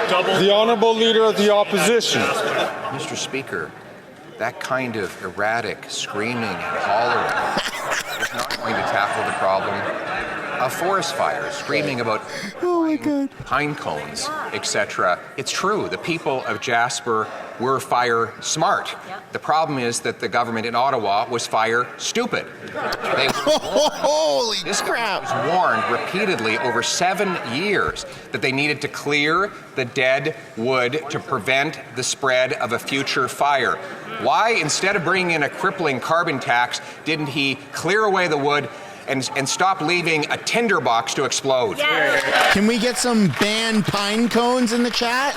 The Honourable Leader of the Opposition. Mr. Speaker, that kind of erratic screaming and hollering is not going to tackle the problem of forest fires, screaming about pine cones, etc. It's true, the people of Jasper were fire smart. The problem is that the government in Ottawa was fire stupid. They were Holy this crap! was warned repeatedly over 7 years that they needed to clear the dead wood to prevent the spread of a future fire. Why, instead of bringing in a crippling carbon tax, didn't he clear away the wood and stop leaving a tinderbox to explode? Yes. Can we get some banned pine cones in the chat?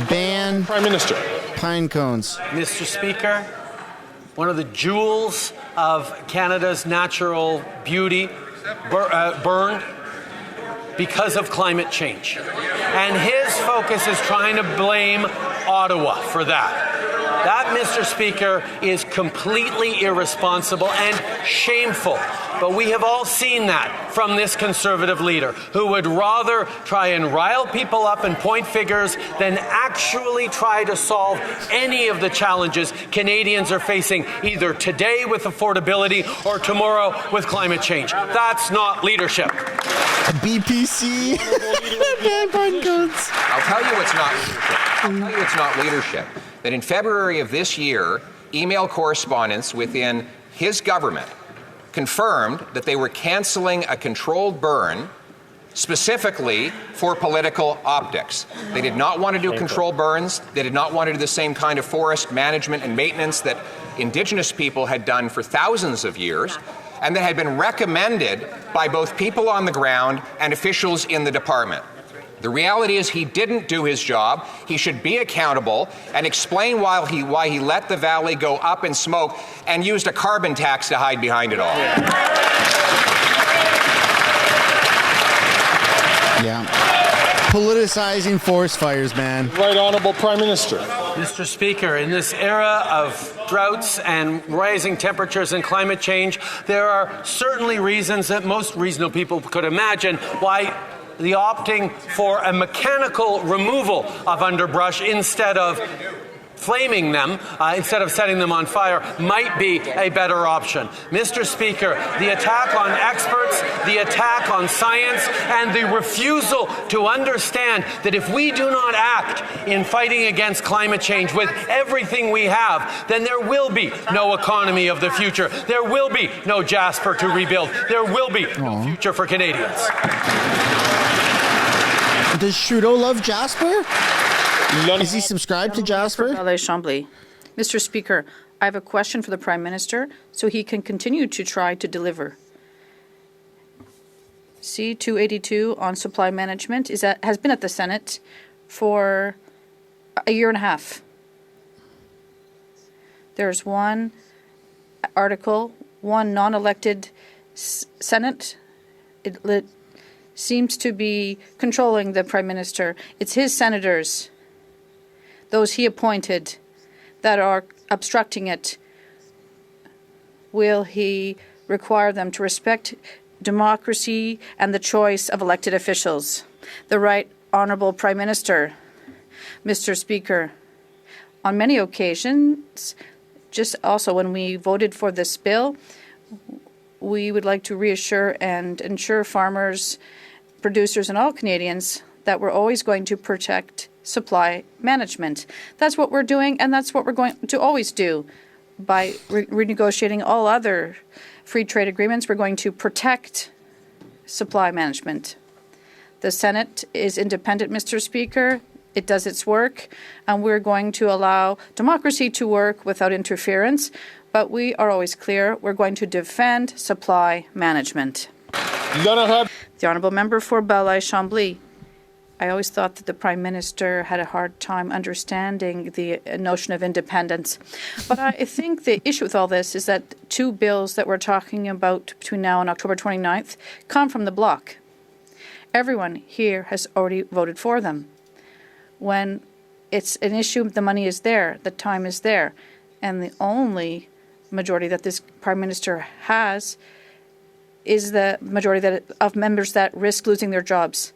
Ban Prime Minister. pine cones. Mr. Speaker, one of the jewels of Canada's natural beauty burned because of climate change. And his focus is trying to blame Ottawa for that. That, Mr. Speaker, is completely irresponsible and shameful. But we have all seen that from this Conservative leader, who would rather try and rile people up and point figures than actually try to solve any of the challenges Canadians are facing, either today with affordability or tomorrow with climate change. That's not leadership. BPC. Ban pine cones. I'll tell you what's not leadership. I'll tell you it's not leadership. That in February of this year, email correspondence within his government confirmed that they were canceling a controlled burn specifically for political optics. They did not want to do controlled burns. They did not want to do the same kind of forest management and maintenance that Indigenous people had done for thousands of years, and that had been recommended by both people on the ground and officials in the department. The reality is he didn't do his job. He should be accountable and explain why he let the valley go up in smoke and used a carbon tax to hide behind it all. Yeah. Politicizing forest fires, man. Right Honourable Prime Minister. Mr. Speaker, in this era of droughts and rising temperatures and climate change, there are certainly reasons that most reasonable people could imagine why the opting for a mechanical removal of underbrush instead of flaming them, instead of setting them on fire, might be a better option. Mr. Speaker, the attack on experts, the attack on science, and the refusal to understand that if we do not act in fighting against climate change with everything we have, then there will be no economy of the future. There will be no Jasper to rebuild. There will be no future for Canadians. Does Trudeau love Jasper? Is he subscribed to Jasper? Mr. Speaker, I have a question for the Prime Minister so he can continue to try to deliver. C-282 on supply management has been at the Senate for a year and a half. There's one article, one non-elected Senate. It seems to be controlling the Prime Minister. It's his senators, those he appointed, that are obstructing it. Will he require them to respect democracy and the choice of elected officials? The Right Honourable Prime Minister. Mr. Speaker, on many occasions, just also when we voted for this bill, we would like to reassure and ensure farmers, producers and all Canadians that we're always going to protect supply management. That's what we're doing, and that's what we're going to always do. By renegotiating all other free trade agreements, we're going to protect supply management. The Senate is independent, Mr. Speaker. It does its work, and we're going to allow democracy to work without interference, but we are always clear we're going to defend supply management. The Honourable Member for Belleuil-Chambly. I always thought that the Prime Minister had a hard time understanding the notion of independence. But I think the issue with all this is that two bills that we're talking about between now and October 29th come from the bloc. Everyone here has already voted for them. When it's an issue, the money is there, the time is there, and the only majority that this Prime Minister has is the majority of members that risk losing their jobs.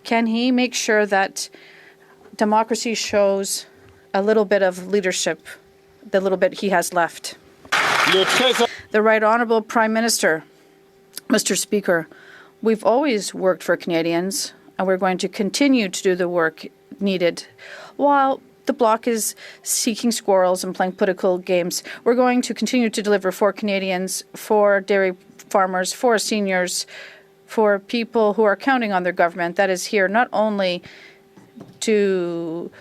Can he make sure that democracy shows a little bit of leadership, the little bit he has left? The Right Honourable Prime Minister, Mr. Speaker, we've always worked for Canadians, and we're going to continue to do the work needed. While the Bloc is seeking squirrels and playing political games, we're going to continue to deliver for Canadians, for dairy farmers, for seniors, for people who are counting on their government that is here not only to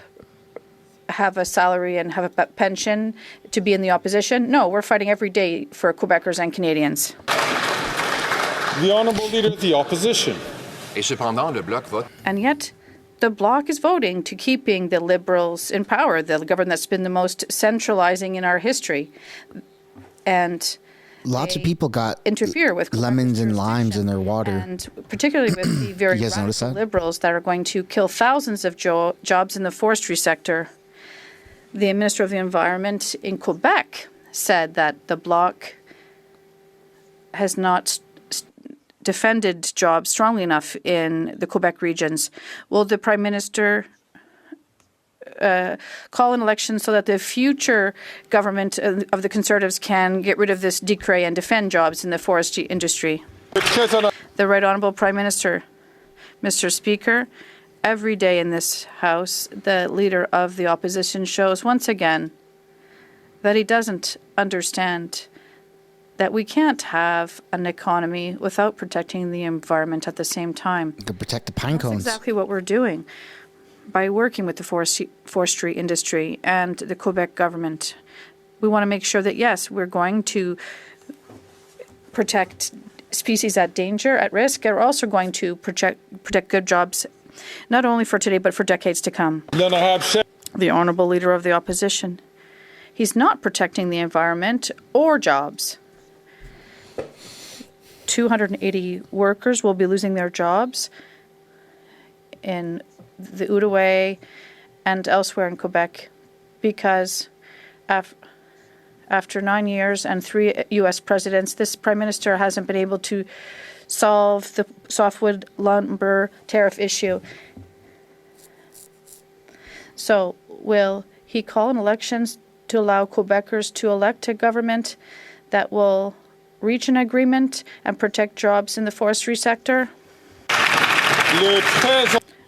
have a salary and have a pension to be in the opposition. No, we're fighting every day for Quebecers and Canadians. The Honourable Leader of the Opposition. Et cependant, le Bloc vote. And yet, the Bloc is voting to keeping the Liberals in power, the government that's been the most centralizing in our history. And lots of people got interfere with lemons and limes in their water. And particularly with the very radical Liberals that are going to kill thousands of jobs in the forestry sector. The Minister of the Environment in Quebec said that the Bloc has not defended jobs strongly enough in the Quebec regions. Will the Prime Minister call an election so that the future government of the Conservatives can get rid of this decree and defend jobs in the forestry industry? The Right Honourable Prime Minister, Mr. Speaker, every day in this House, the Leader of the Opposition shows once again that he doesn't understand that we can't have an economy without protecting the environment at the same time. To protect the pine cones. That's exactly what we're doing by working with the forestry industry and the Quebec government. We want to make sure that, yes, we're going to protect species at danger, at risk, and we're also going to protect good jobs, not only for today, but for decades to come. The Honourable Leader of the Opposition. He's not protecting the environment or jobs. 280 workers will be losing their jobs in the Outaouais and elsewhere in Quebec because after 9 years and 3 U.S. presidents, this Prime Minister hasn't been able to solve the softwood lumber tariff issue. So will he call an elections to allow Quebecers to elect a government that will reach an agreement and protect jobs in the forestry sector?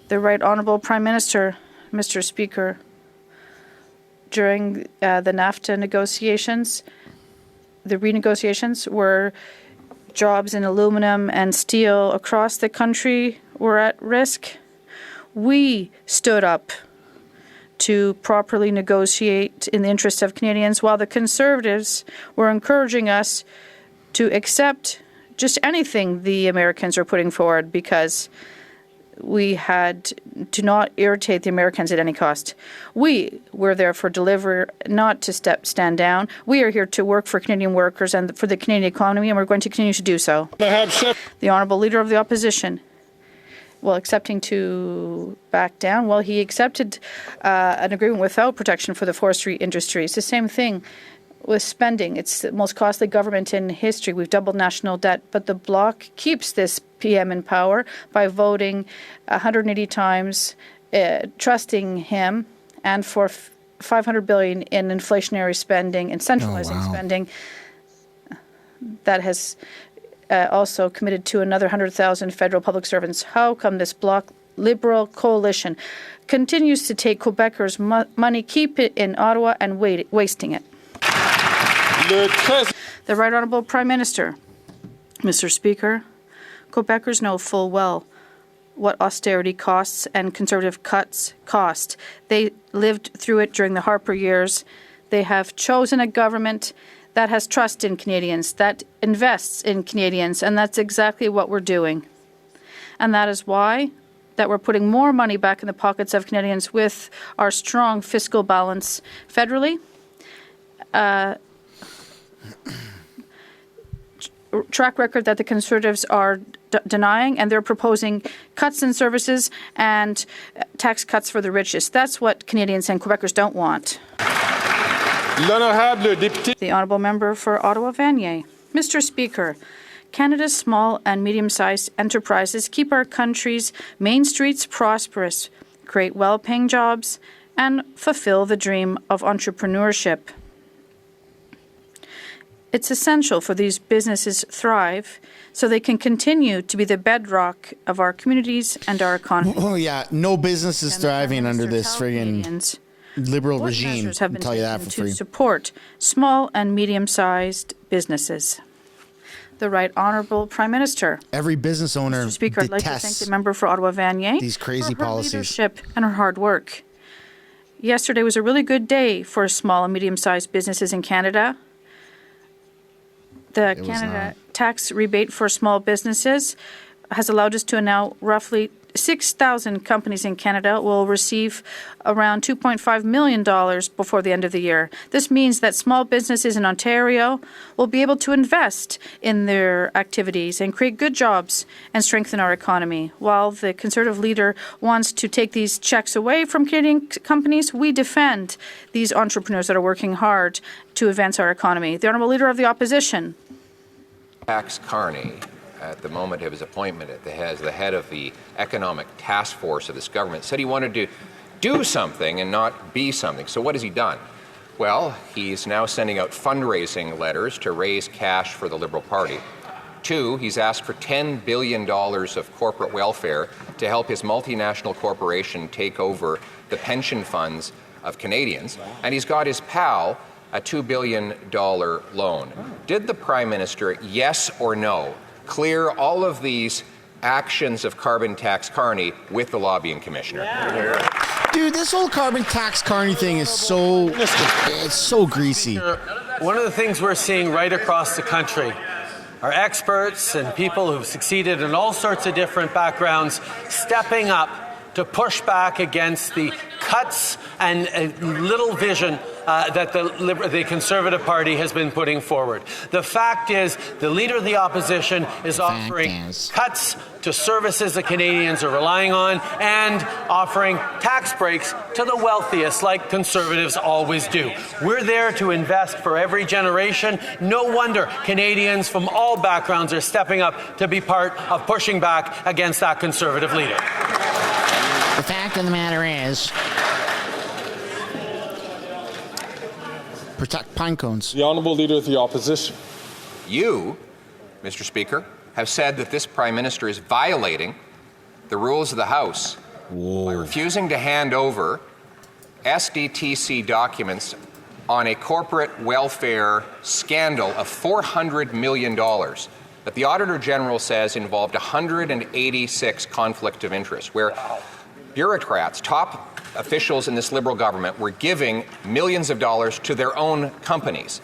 The Right Honourable Prime Minister, Mr. Speaker, during the NAFTA negotiations, the renegotiations where jobs in aluminum and steel across the country were at risk, we stood up to properly negotiate in the interest of Canadians, while the Conservatives were encouraging us to accept just anything the Americans are putting forward because we had to not irritate the Americans at any cost. We were there for deliver, not to stand down. We are here to work for Canadian workers and for the Canadian economy, and we're going to continue to do so. The Honourable Leader of the Opposition. Well, accepting to back down. Well, he accepted an agreement without protection for the forestry industry. It's the same thing with spending. It's the most costly government in history. We've doubled national debt, but the Bloc keeps this PM in power by voting 180 times, trusting him, and for $500 billion in inflationary spending and centralizing spending. That has also committed to another 100,000 federal public servants. How come this Bloc Liberal coalition continues to take Quebecers' money, keep it in Ottawa, and wasting it? The Right Honourable Prime Minister, Mr. Speaker, Quebecers know full well what austerity costs and Conservative cuts cost. They lived through it during the Harper years. They have chosen a government that has trust in Canadians, that invests in Canadians, and that's exactly what we're doing. And that is why that we're putting more money back in the pockets of Canadians with our strong fiscal balance federally. Track record that the Conservatives are denying, and they're proposing cuts in services and tax cuts for the richest. That's what Canadians and Quebecers don't want. The Honourable Member for Ottawa-Vanier. Mr. Speaker, Canada's small and medium-sized enterprises keep our country's main streets prosperous, create well-paying jobs, and fulfill the dream of entrepreneurship. It's essential for these businesses thrive so they can continue to be the bedrock of our communities and our economy. Oh, yeah. No business is thriving under this friggin' liberal regime. Measures have been I'll tell you that taken for to free. support small and medium-sized businesses. The Right Honourable Prime Minister. Every business owner Mr. Speaker, I'd like to thank detests the member for Ottawa-Vanier these crazy for her policies. leadership and her hard work. Yesterday was a really good day for small and medium-sized businesses in Canada. The It was Canada tax rebate for small businesses has allowed us to now roughly 6,000 companies in Canada will receive around $2.5 million before the end of the year. This means that small businesses in Ontario will be able to invest in their activities and create good jobs and strengthen our economy. While the Conservative leader wants to take these checks away from Canadian companies, we defend these entrepreneurs that are working hard to advance our economy. The Honourable Leader of the Opposition. Carney, at the moment of his appointment as the head of the economic task force of this government, said he wanted to do something and not be something. So what has he done? Well, he's now sending out fundraising letters to raise cash for the Liberal Party. 2, he's asked for $10 billion of corporate welfare to help his multinational corporation take over the pension funds of Canadians. And he's got his pal a $2 billion loan. Did the Prime Minister, yes or no, clear all of these actions of carbon tax Carney with the lobbying commissioner? Dude, this whole carbon tax Carney thing is it's so greasy. One of the things we're seeing right across the country are experts and people who've succeeded in all sorts of different backgrounds stepping up to push back against the cuts and little vision that the Conservative Party has been putting forward. The fact is, the Leader of the Opposition is offering cuts to services that Canadians are relying on and offering tax breaks to the wealthiest, like Conservatives always do. We're there to invest for every generation. No wonder Canadians from all backgrounds are stepping up to be part of pushing back against that Conservative leader. The fact of the matter is, protect pine cones. The Honourable Leader of the Opposition. You, Mr. Speaker, have said that this Prime Minister is violating the rules of the House by refusing to hand over SDTC documents on a corporate welfare scandal of $400 million that the Auditor General says involved 186 conflict of interest, where bureaucrats, top officials in this Liberal government, were giving millions of dollars to their own companies.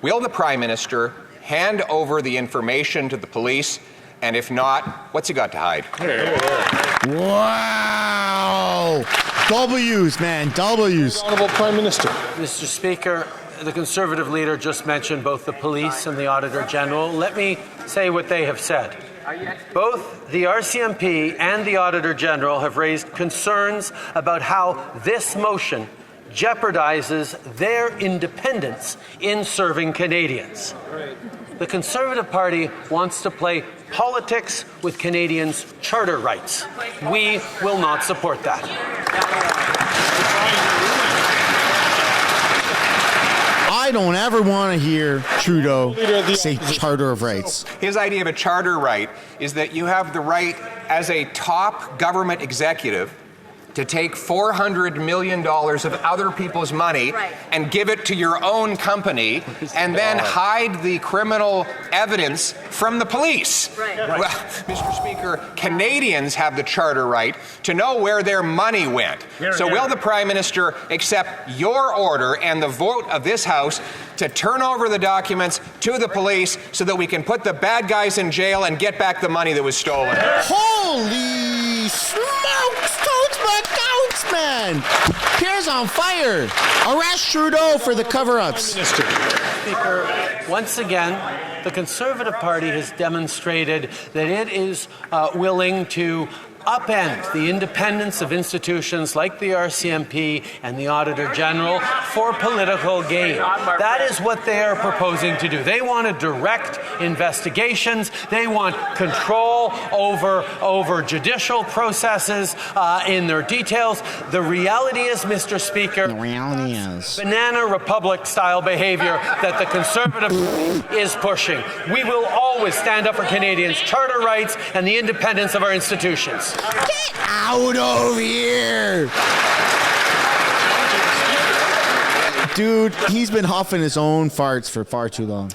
Will the Prime Minister hand over the information to the police? And if not, what's he got to hide? Wow! W's, man, W's. Honourable Prime Minister. Mr. Speaker, the Conservative leader just mentioned both the police and the Auditor General. Let me say what they have said. Both the RCMP and the Auditor General have raised concerns about how this motion jeopardizes their independence in serving Canadians. The Conservative Party wants to play politics with Canadians' charter rights. We will not support that. I don't ever want to hear Trudeau say Charter of Rights. His idea of a charter right is that you have the right as a top government executive to take $400 million of other people's money and give it to your own company and then hide the criminal evidence from the police. Well, Mr. Speaker, Canadians have the charter right to know where their money went. So will the Prime Minister accept your order and the vote of this House to turn over the documents to the police so that we can put the bad guys in jail and get back the money that was stolen? Holy smokes, totes my goats, man! Pierre's on fire! Arrest Trudeau for the cover-ups. Speaker, once again, the Conservative Party has demonstrated that it is willing to upend the independence of institutions like the RCMP and the Auditor General for political gain. That is what they are proposing to do. They want to direct investigations. They want control over judicial processes in their details. The reality is, Mr. Speaker, banana republic-style behavior that the Conservative Party is pushing. We will always stand up for Canadians' charter rights and the independence of our institutions. Get out of here! Dude, he's been huffing his own farts for far too long.